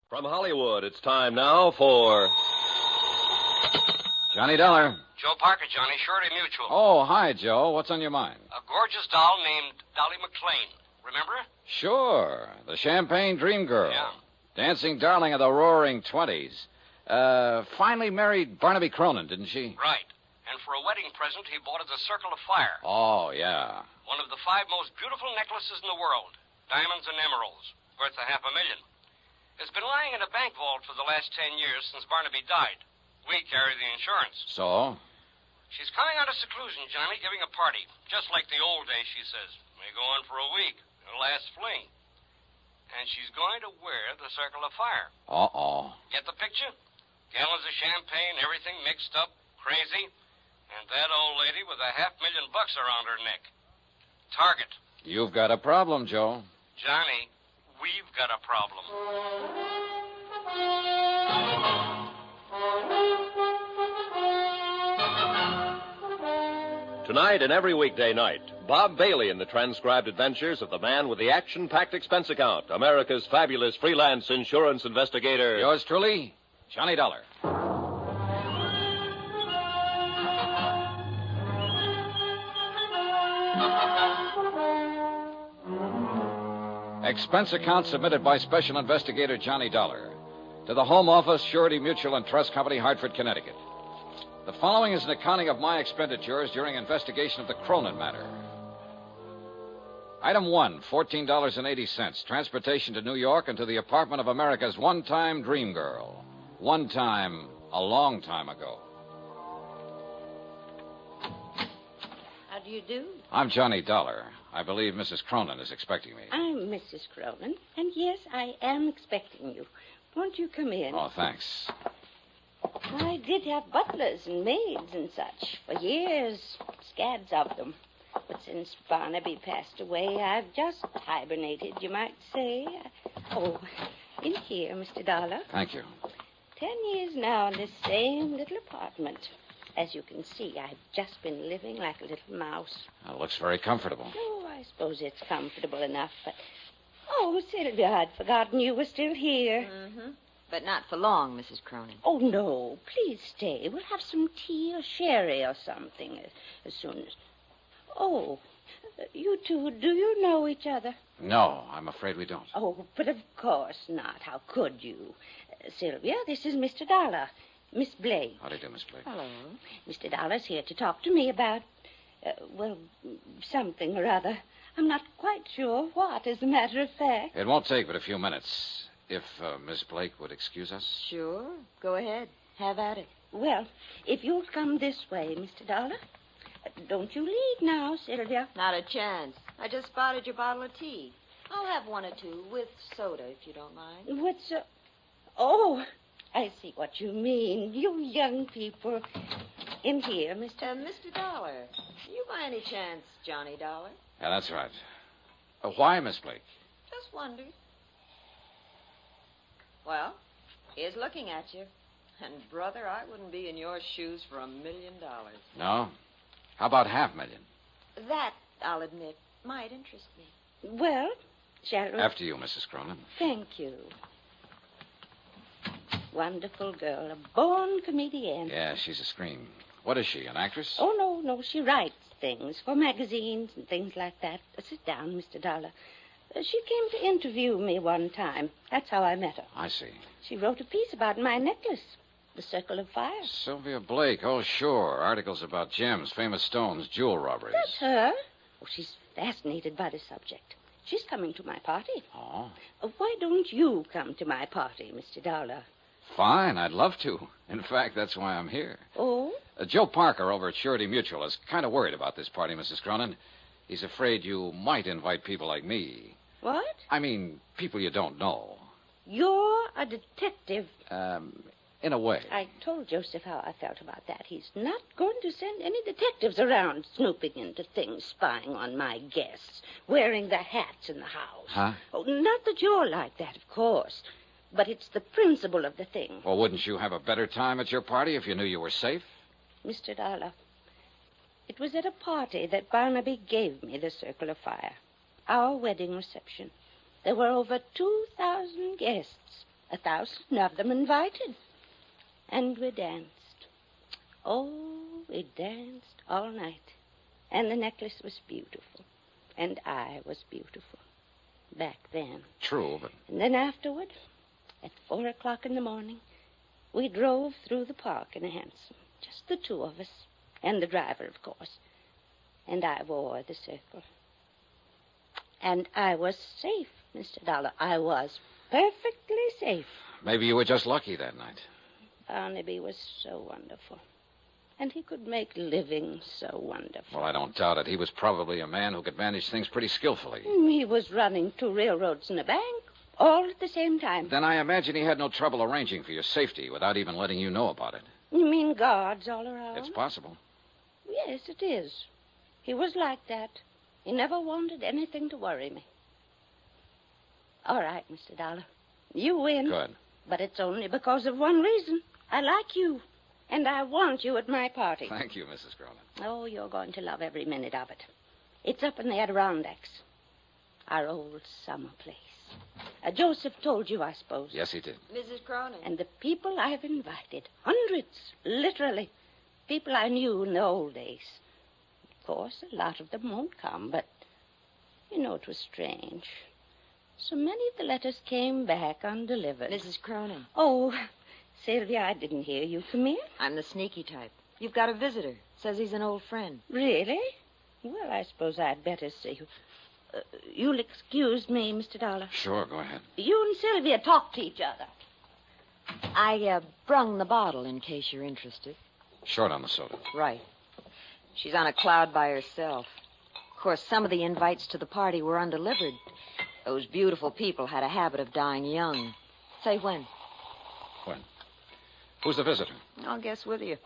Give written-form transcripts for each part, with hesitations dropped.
From Hollywood, it's time now for... Johnny Dollar. Joe Parker, Johnny, Surety Mutual. Oh, hi, Joe. What's on your mind? A gorgeous doll named Dolly McLean. Remember? Sure. The Champagne Dream Girl. Yeah. Dancing darling of the roaring 20s. Finally married Barnaby Cronin, didn't she? Right. And for a wedding present, he bought her the Circle of Fire. Oh, yeah. One of the 5 most beautiful necklaces in the world. Diamonds and emeralds. Worth $500,000. It's been lying in a bank vault for the last 10 years since Barnaby died. We carry the insurance. So? She's coming out of seclusion, Johnny, giving a party. Just like the old days, she says. May go on for a week. Her last fling. And she's going to wear the Circle of Fire. Uh-oh. Get the picture? Gallons of champagne, everything mixed up, crazy. And that old lady with $500,000 around her neck. Target. You've got a problem, Joe. Johnny, we've got a problem. Tonight and every weekday night, Bob Bailey in the transcribed adventures of the man with the action-packed expense account, America's fabulous freelance insurance investigator. Yours truly, Johnny Dollar. Expense account submitted by Special Investigator Johnny Dollar to the Home Office, Surety Mutual and Trust Company, Hartford, Connecticut. The following is an accounting of my expenditures during investigation of the Cronin Matter. Item 1, $14.80. Transportation to New York and to the apartment of America's one-time dream girl. One time, a long time ago. How do you do? I'm Johnny Dollar. I believe Mrs. Cronin is expecting me. I'm Mrs. Cronin, and yes, I am expecting you. Won't you come in? Oh, thanks. I did have butlers and maids and such for years, scads of them. But since Barnaby passed away, I've just hibernated, you might say. Oh, in here, Mr. Dollar. Thank you. 10 years now in this same little apartment. As you can see, I've just been living like a little mouse. It looks very comfortable. Oh, I suppose it's comfortable enough, but... Oh, Sylvia, I'd forgotten you were still here. Mm-hmm. But not for long, Mrs. Cronin. Oh, no. Please stay. We'll have some tea or sherry or something as soon as... Oh, you two, do you know each other? No, I'm afraid we don't. Oh, but of course not. How could you? Sylvia, this is Mr. Dollar. Miss Blake. How do you do, Miss Blake? Hello. Mr. Dollar's here to talk to me about, something or other. I'm not quite sure what, as a matter of fact. It won't take but a few minutes. If Miss Blake would excuse us. Sure. Go ahead. Have at it. Well, if you'll come this way, Mr. Dollar. Don't you leave now, Sylvia. Not a chance. I just spotted your bottle of tea. I'll have 1 or 2 with soda, if you don't mind. What's... Oh, I see what you mean. You young people. In here, Mr. Mr. Dollar. You by any chance Johnny Dollar? Yeah, that's right. Why, Miss Blake? Just wondered. Well, here's looking at you. And, brother, I wouldn't be in your shoes for $1 million. No? How about $500,000? That, I'll admit, might interest me. Well, shall we... After you, Mrs. Cronin. Thank you. Wonderful girl, a born comedian. Yeah, she's a scream. What is she, an actress? Oh, no, she writes things for magazines and things like that. Sit down, Mr. Dollar. She came to interview me one time. That's how I met her. I see. She wrote a piece about my necklace, the Circle of Fire. Sylvia Blake. Oh, sure. Articles about gems, famous stones, jewel robberies. That's her. Oh, she's fascinated by the subject. She's coming to my party. Oh? Why don't you come to my party, Mr. Dollar? Fine, I'd love to. In fact, that's why I'm here. Oh? Joe Parker over at Surety Mutual is kind of worried about this party, Mrs. Cronin. He's afraid you might invite people like me. What? I mean, people you don't know. You're a detective. In a way. I told Joseph how I felt about that. He's not going to send any detectives around snooping into things, spying on my guests, wearing the hats in the house. Huh? Oh, not that you're like that, of course. But it's the principle of the thing. Well, wouldn't you have a better time at your party if you knew you were safe? Mr. Dollar, it was at a party that Barnaby gave me the Circle of Fire. Our wedding reception. There were over 2,000 guests. 1,000 of them invited. And we danced. Oh, we danced all night. And the necklace was beautiful. And I was beautiful. Back then. True, but... And then afterward, at 4 o'clock in the morning, we drove through the park in a hansom. Just the two of us. And the driver, of course. And I wore the circle. And I was safe, Mr. Dollar. I was perfectly safe. Maybe you were just lucky that night. Barnaby was so wonderful. And he could make living so wonderful. Well, I don't doubt it. He was probably a man who could manage things pretty skillfully. He was running 2 railroads and a bank, all at the same time. Then I imagine he had no trouble arranging for your safety without even letting you know about it. You mean guards all around? It's possible. Yes, it is. He was like that. He never wanted anything to worry me. All right, Mr. Dollar. You win. Good. But it's only because of one reason. I like you. And I want you at my party. Thank you, Mrs. Cronin. Oh, you're going to love every minute of it. It's up in the Adirondacks. Our old summer place. Joseph told you, I suppose. Yes, he did. Mrs. Cronin. And the people I've invited. Hundreds, literally. People I knew in the old days. Of course, a lot of them won't come, but, you know, it was strange. So many of the letters came back undelivered. Mrs. Cronin. Oh, Sylvia, I didn't hear you. Come in. I'm the sneaky type. You've got a visitor. Says he's an old friend. Really? Well, I suppose I'd better see you. You'll excuse me, Mr. Dollar. Sure, go ahead. You and Sylvia talk to each other. I brung the bottle in case you're interested. Short on the soda. Right. She's on a cloud by herself. Of course, some of the invites to the party were undelivered. Those beautiful people had a habit of dying young. Say when. When? Who's the visitor? I'll guess with you.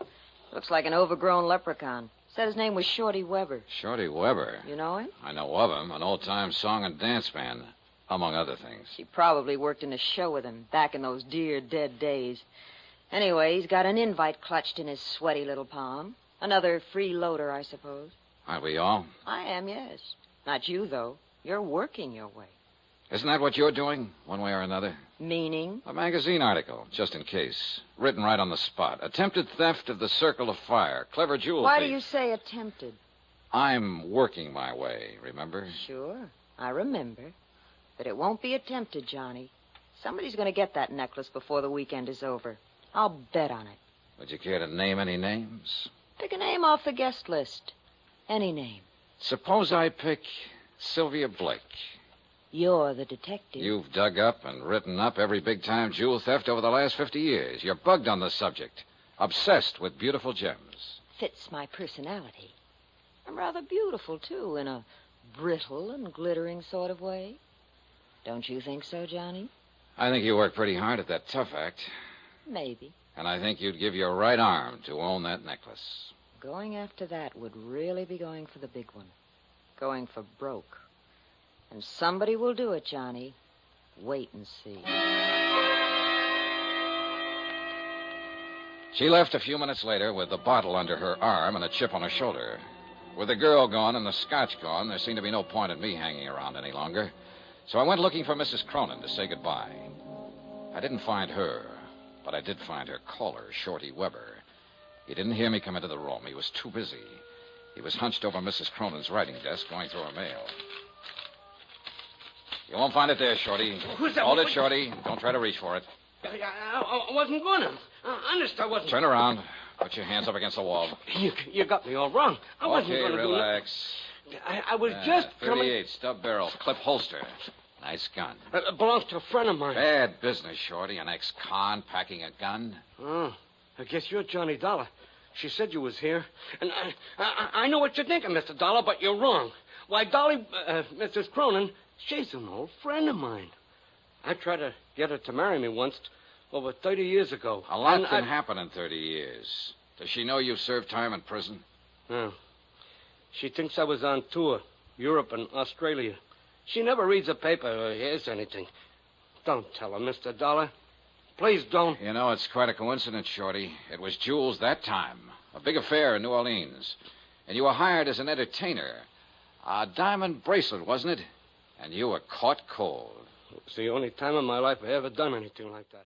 Looks like an overgrown leprechaun. Said his name was Shorty Weber. Shorty Weber. You know him? I know of him. An old-time song and dance band, among other things. She probably worked in a show with him back in those dear dead days. Anyway, he's got an invite clutched in his sweaty little palm. Another freeloader, I suppose. Aren't we all? I am, yes. Not you, though. You're working your way. Isn't that what you're doing, one way or another? Meaning? A magazine article, just in case. Written right on the spot. Attempted theft of the Circle of Fire. Clever jewel Why thief. do you say attempted? I'm working my way, remember? Sure, I remember. But it won't be attempted, Johnny. Somebody's going to get that necklace before the weekend is over. I'll bet on it. Would you care to name any names? Pick a name off the guest list. Any name. Suppose I pick Sylvia Blake. You're the detective. You've dug up and written up every big-time jewel theft over the last 50 years. You're bugged on the subject. Obsessed with beautiful gems. Fits my personality. I'm rather beautiful, too, in a brittle and glittering sort of way. Don't you think so, Johnny? I think you work pretty hard at that tough act. Maybe. And I think you'd give your right arm to own that necklace. Going after that would really be going for the big one. Going for broke. And somebody will do it, Johnny. Wait and see. She left a few minutes later with the bottle under her arm and a chip on her shoulder. With the girl gone and the scotch gone, there seemed to be no point in me hanging around any longer. So I went looking for Mrs. Cronin to say goodbye. I didn't find her, but I did find her caller, Shorty Weber. He didn't hear me come into the room. He was too busy. He was hunched over Mrs. Cronin's writing desk going through her mail. You won't find it there, Shorty. Who's that? Hold it, Shorty. Don't try to reach for it. I wasn't going to. Honest, I wasn't. Turn around. Put your hands up against the wall. You got me all wrong. I wasn't going to relax. do that. I was just 38, coming... stub barrel, clip holster. Nice gun. It belongs to a friend of mine. Bad business, Shorty. An ex-con packing a gun. Oh, I guess you're Johnny Dollar. She said you was here. And I know what you're thinking, Mr. Dollar, but you're wrong. Why, Dolly, Mrs. Cronin, she's an old friend of mine. I tried to get her to marry me once, over 30 years ago. A lot can happen in 30 years. Does she know you've served time in prison? No. She thinks I was on tour, Europe and Australia. She never reads a paper or hears anything. Don't tell her, Mr. Dollar. Please don't. You know, it's quite a coincidence, Shorty. It was Jules that time. A big affair in New Orleans. And you were hired as an entertainer. A diamond bracelet, wasn't it? And you were caught cold. It's the only time in my life I ever done anything like that.